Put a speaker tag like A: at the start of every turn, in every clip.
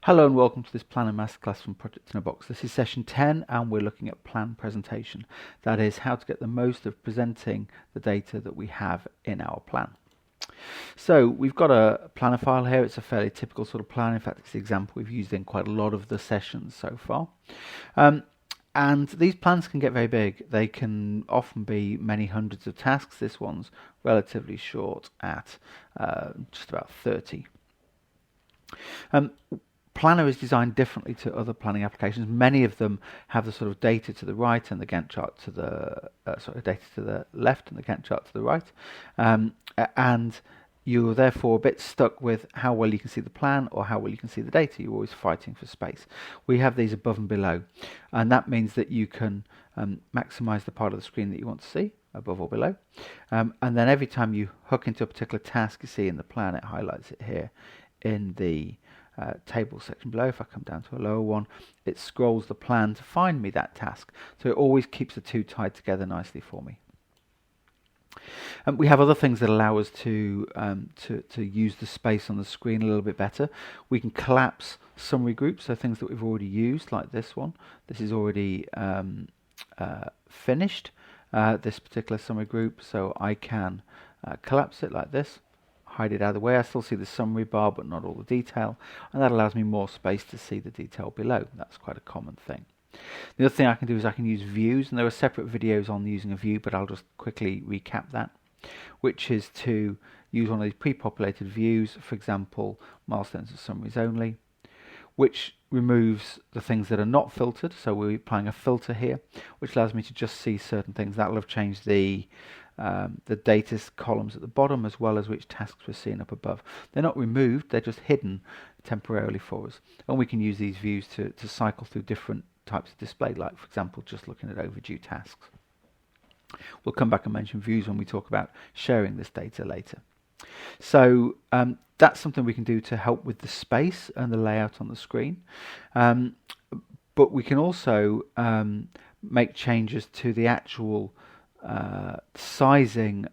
A: Hello and welcome to this Planner Masterclass from Project in a Box. This is session 10 and we're looking at plan presentation. That is how to get the most of presenting the data that we have in our plan. So we've got a planner file here. It's a fairly typical sort of plan. In fact, it's the example we've used in quite a lot of the sessions so far. And these plans can get very big. They can often be many hundreds of tasks. This one's relatively short at just about 30. Planner is designed differently to other planning applications. Many of them have the sort of data to the right and the Gantt chart to the data to the left and the Gantt chart to the right, and you're therefore a bit stuck with how well you can see the plan or how well you can see the data. You're always fighting for space. We have these above and below, and that means that you can maximize the part of the screen that you want to see, above or below, and then every time you hook into a particular task, you see in the plan, it highlights it here in the table section below. If I come down to a lower one, it scrolls the plan to find me that task. So it always keeps the two tied together nicely for me. We have other things that allow us to use the space on the screen a little bit better. We can collapse summary groups, so things that we've already used, like this one. This is already finished, this particular summary group, so I can collapse it like this, hide it out of the way. I still see the summary bar but not all the detail, and that allows me more space to see the detail below. That's quite a common thing. The other thing I can do is I can use views, and there are separate videos on using a view, but I'll just quickly recap that, which is to use one of these pre-populated views, for example milestones and summaries only, which removes the things that are not filtered. So we're applying a filter here, which allows me to just see certain things. That will have changed the data columns at the bottom as well as which tasks we're seeing up above. They're not removed, they're just hidden temporarily for us. And we can use these views to cycle through different types of display, like for example just looking at overdue tasks. We'll come back and mention views when we talk about sharing this data later. So that's something we can do to help with the space and the layout on the screen. But we can also make changes to the actual sizing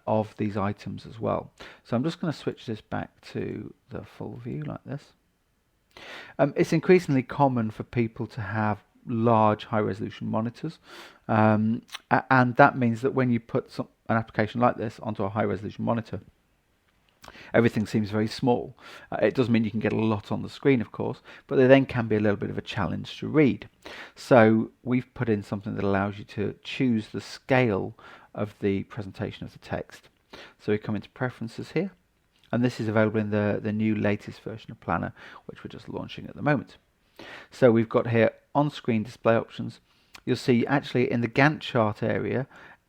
A: of these items as well. So I'm just going to switch this back to the full view like this. It's increasingly common for people to have large high-resolution monitors, and that means that when you put an application like this onto a high-resolution monitor, everything seems very small. It does mean you can get a lot on the screen, of course, but they then can be a little bit of a challenge to read. So we've put in something that allows you to choose the scale of the presentation of the text. So we come into preferences here, and this is available in the new latest version of Planner, which we're just launching at the moment. So we've got here on-screen display options. You'll see actually in the Gantt chart area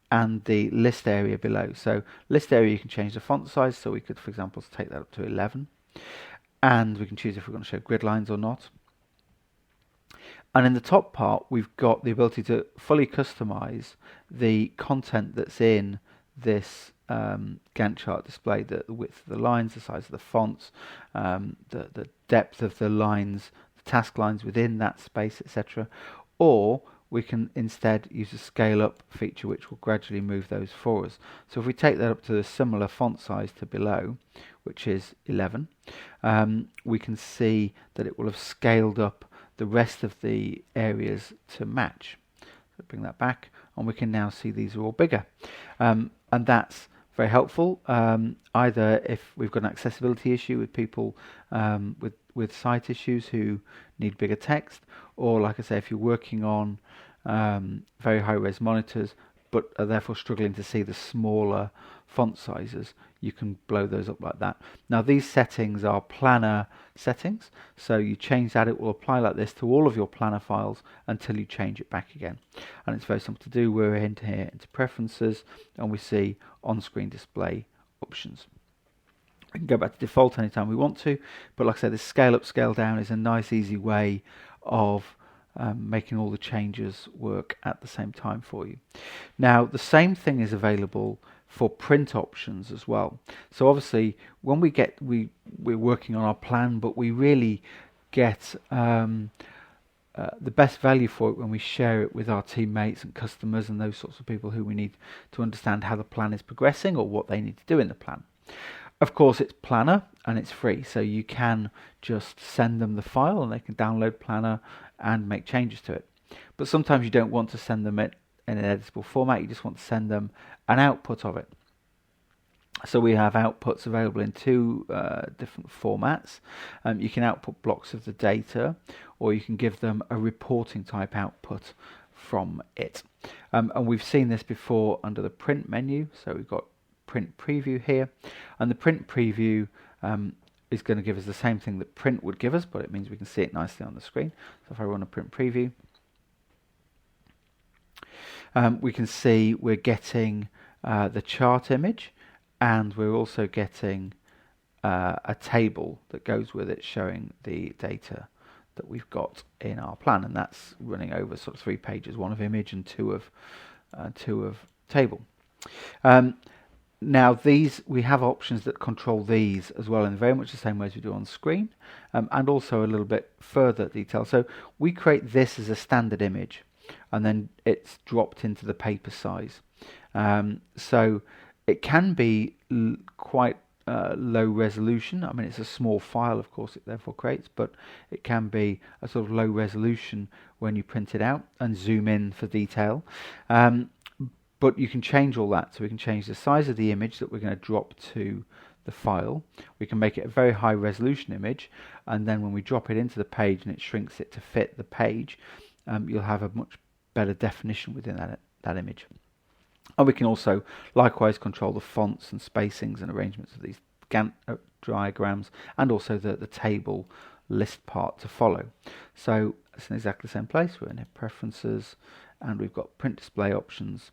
A: and the list area below. So list area, you can change the font size, so we could, for example, take that up to 11, and we can choose if we're going to show grid lines or not. And in the top part, we've got the ability to fully customize the content that's in this Gantt chart display, the width of the lines, the size of the fonts, the depth of the lines, the task lines within that space, etc. Or we can instead use a scale up feature which will gradually move those for us. So if we take that up to a similar font size to below, which is 11, we can see that it will have scaled up the rest of the areas to match. So bring that back, and we can now see these are all bigger. And that's very helpful, either if we've got an accessibility issue with people with sight issues who need bigger text, or like I say, if you're working on very high-res monitors but are therefore struggling to see the smaller font sizes, you can blow those up like that. Now these settings are Planner settings, so you change that, it will apply like this to all of your Planner files until you change it back again. And it's very simple to do. We're into here, into preferences, and we see on-screen display options. We can go back to default anytime we want to, but like I said, this scale up, scale down is a nice easy way of making all the changes work at the same time for you. Now the same thing is available for print options as well. So obviously when we're working on our plan, but we really get the best value for it when we share it with our teammates and customers and those sorts of people who we need to understand how the plan is progressing or what they need to do in the plan. Of course, it's Planner and it's free, so you can just send them the file and they can download Planner and make changes to it. But sometimes you don't want to send them it in an editable format, you just want to send them an output of it. So we have outputs available in two different formats. You can output blocks of the data, or you can give them a reporting type output from it. And we've seen this before under the print menu. So we've got print preview here, and the print preview is going to give us the same thing that print would give us, but it means we can see it nicely on the screen. So if I run a print preview, we can see we're getting the chart image, and we're also getting a table that goes with it showing the data that we've got in our plan, and that's running over sort of 3 pages, one of image and two of table. Now we have options that control these as well in very much the same way as we do on screen, and also a little bit further detail. So we create this as a standard image, and then it's dropped into the paper size. So it can be quite low resolution. I mean, it's a small file, of course, it therefore creates, but it can be a sort of low resolution when you print it out and zoom in for detail. But you can change all that. So we can change the size of the image that we're going to drop to the file. We can make it a very high resolution image, and then when we drop it into the page and it shrinks it to fit the page, you'll have a much better definition within that image. And we can also likewise control the fonts and spacings and arrangements of these diagrams, and also the table list part to follow. So it's in exactly the same place. We're in here, preferences, and we've got print display options.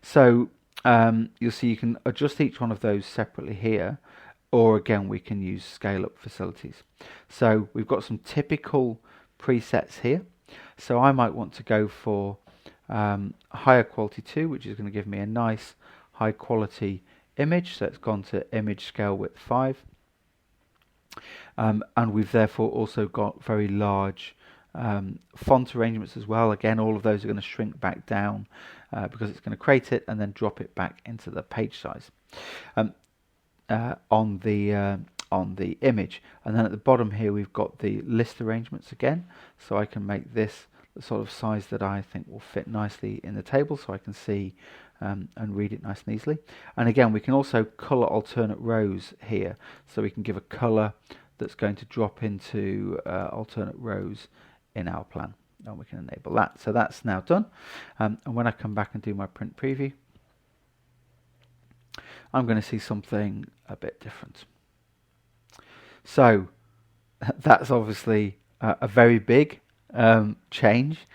A: So you'll see you can adjust each one of those separately here, or again we can use scale up facilities. So we've got some typical presets here. So I might want to go for higher quality 2, which is going to give me a nice high quality image. So it's gone to image scale width 5, and we've therefore also got very large font arrangements as well. Again, all of those are going to shrink back down because it's going to create it and then drop it back into the page size on the image. And then at the bottom here we've got the list arrangements again, so I can make this the sort of size that I think will fit nicely in the table, so I can see and read it nice and easily. And again, we can also color alternate rows here, so we can give a color that's going to drop into alternate rows in our plan, and we can enable that. So that's now done, and when I come back and do my print preview, I'm going to see something a bit different. So that's obviously a very big change,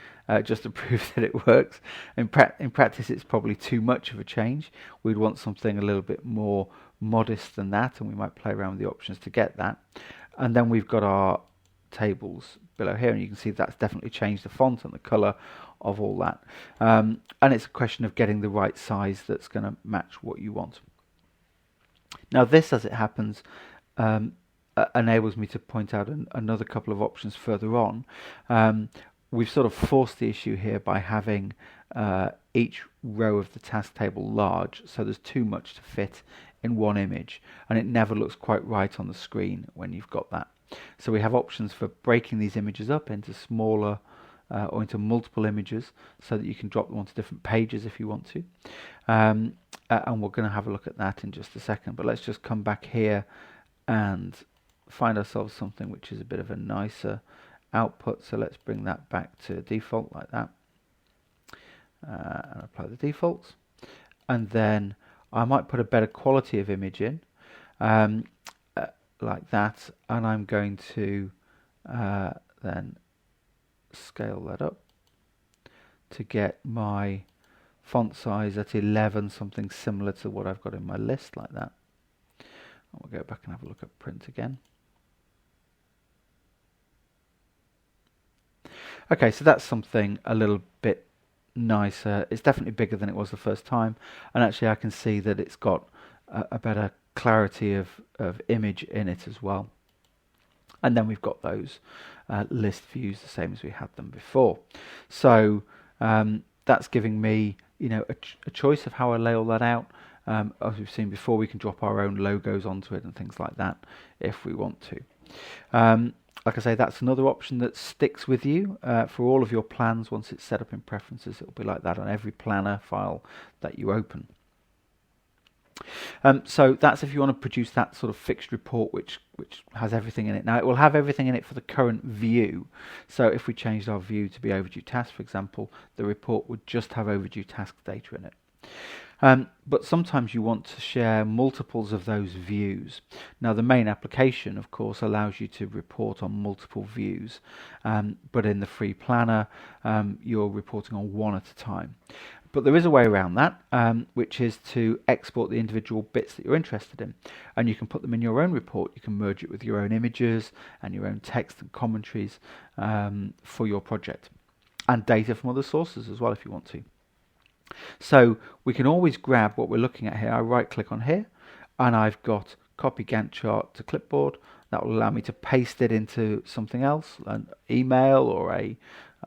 A: just to prove that it works. In practice, it's probably too much of a change. We'd want something a little bit more modest than that, and we might play around with the options to get that. And then we've got our tables below here, and you can see that's definitely changed the font and the color of all that. And it's a question of getting the right size that's going to match what you want. Now this, as it happens, enables me to point out another couple of options further on. We've sort of forced the issue here by having each row of the task table large, so there's too much to fit in one image, and it never looks quite right on the screen when you've got that. So we have options for breaking these images up into smaller or into multiple images, so that you can drop them onto different pages if you want to. And we're going to have a look at that in just a second, but let's just come back here and find ourselves something which is a bit of a nicer output. So let's bring that back to default like that, and apply the defaults, and then I might put a better quality of image in, like that, and I'm going to then scale that up to get my font size at 11, something similar to what I've got in my list, like that. And we'll go back and have a look at print again. Okay, so that's something a little bit nicer. It's definitely bigger than it was the first time, and actually I can see that it's got a better clarity of image in it as well. And then we've got those list views the same as we had them before. So that's giving me, a choice of how I lay all that out. As we've seen before, we can drop our own logos onto it and things like that if we want to. Like I say, that's another option that sticks with you for all of your plans. Once it's set up in preferences, it'll be like that on every planner file that you open. So that's if you want to produce that sort of fixed report which has everything in it. Now it will have everything in it for the current view. So if we changed our view to be overdue tasks, for example, the report would just have overdue task data in it. But sometimes you want to share multiples of those views. Now the main application, of course, allows you to report on multiple views, but in the free planner you're reporting on one at a time. But there is a way around that, which is to export the individual bits that you're interested in, and you can put them in your own report. You can merge it with your own images and your own text and commentaries for your project, and data from other sources as well if you want to. So we can always grab what we're looking at here. I right click on here and I've got copy Gantt chart to clipboard. That will allow me to paste it into something else, an email or a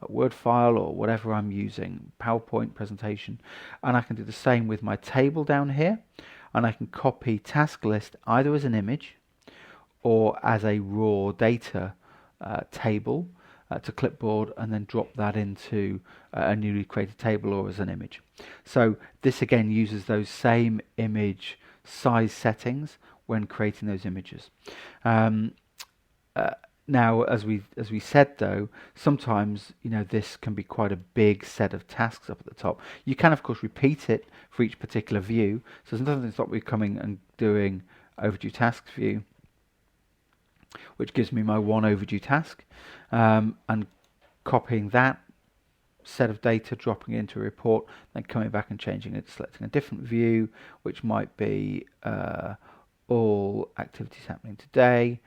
A: Word file or whatever I'm using, PowerPoint presentation. And I can do the same with my table down here, and I can copy task list either as an image or as a raw data table to clipboard, and then drop that into a newly created table or as an image. So this again uses those same image size settings when creating those images. Now, as we said though, sometimes this can be quite a big set of tasks up at the top. You can of course repeat it for each particular view. So there's nothing to stop me coming and doing overdue tasks view, which gives me my one overdue task, and copying that set of data, dropping it into a report, then coming back and changing it, selecting a different view, which might be all activities happening today,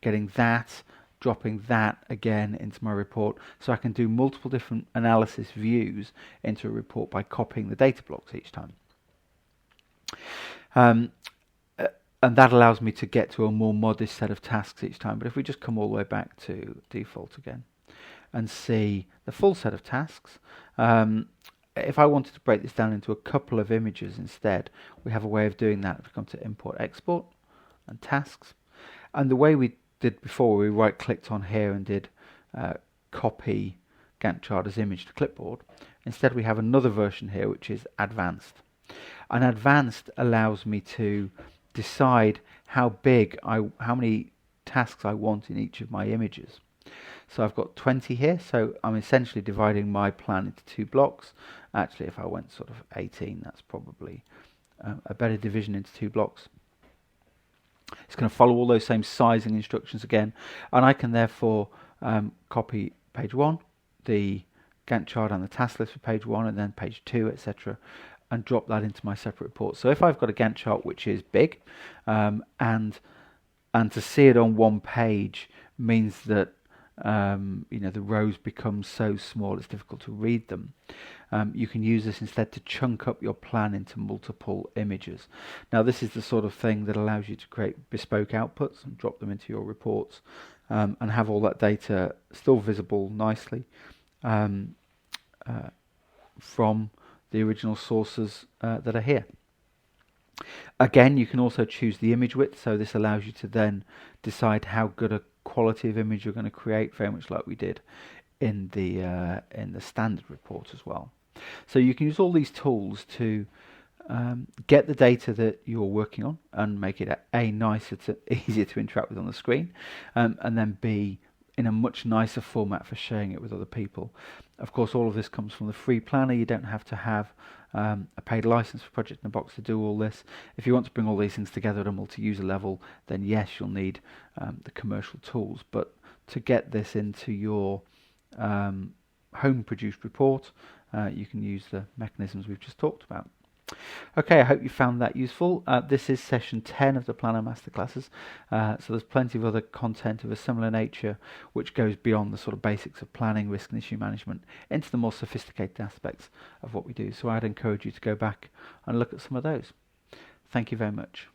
A: getting that, dropping that again into my report. So I can do multiple different analysis views into a report by copying the data blocks each time. And that allows me to get to a more modest set of tasks each time. But if we just come all the way back to default again and see the full set of tasks, if I wanted to break this down into a couple of images instead, we have a way of doing that. If we come to import export and tasks, and the way we did before, we right clicked on here and did copy Gantt chart as image to clipboard. Instead we have another version here which is advanced, and advanced allows me to decide how many tasks I want in each of my images. So I've got 20 here, so I'm essentially dividing my plan into two blocks. Actually, if I went sort of 18, that's probably a better division into two blocks. It's going to follow all those same sizing instructions again, and I can therefore copy page 1, the Gantt chart and the task list for page 1, and then page 2, etc., and drop that into my separate report. So if I've got a Gantt chart which is big, and to see it on one page means that the rows become so small it's difficult to read them. You can use this instead to chunk up your plan into multiple images. Now this is the sort of thing that allows you to create bespoke outputs and drop them into your reports, and have all that data still visible nicely from the original sources that are here. Again, you can also choose the image width, so this allows you to then decide how good a quality of image you're going to create, very much like we did in the standard report as well. So you can use all these tools to get the data that you're working on and make it easier to interact with on the screen, and then B, in a much nicer format for sharing it with other people. Of course, all of this comes from the free planner. You don't have to have a paid license for Project in a Box to do all this. If you want to bring all these things together at a multi-user level, then yes, you'll need the commercial tools. But to get this into your home-produced report, you can use the mechanisms we've just talked about. Okay, I hope you found that useful. This is session 10 of the Planner Masterclasses, so there's plenty of other content of a similar nature which goes beyond the sort of basics of planning, risk and issue management into the more sophisticated aspects of what we do. So I'd encourage you to go back and look at some of those. Thank you very much.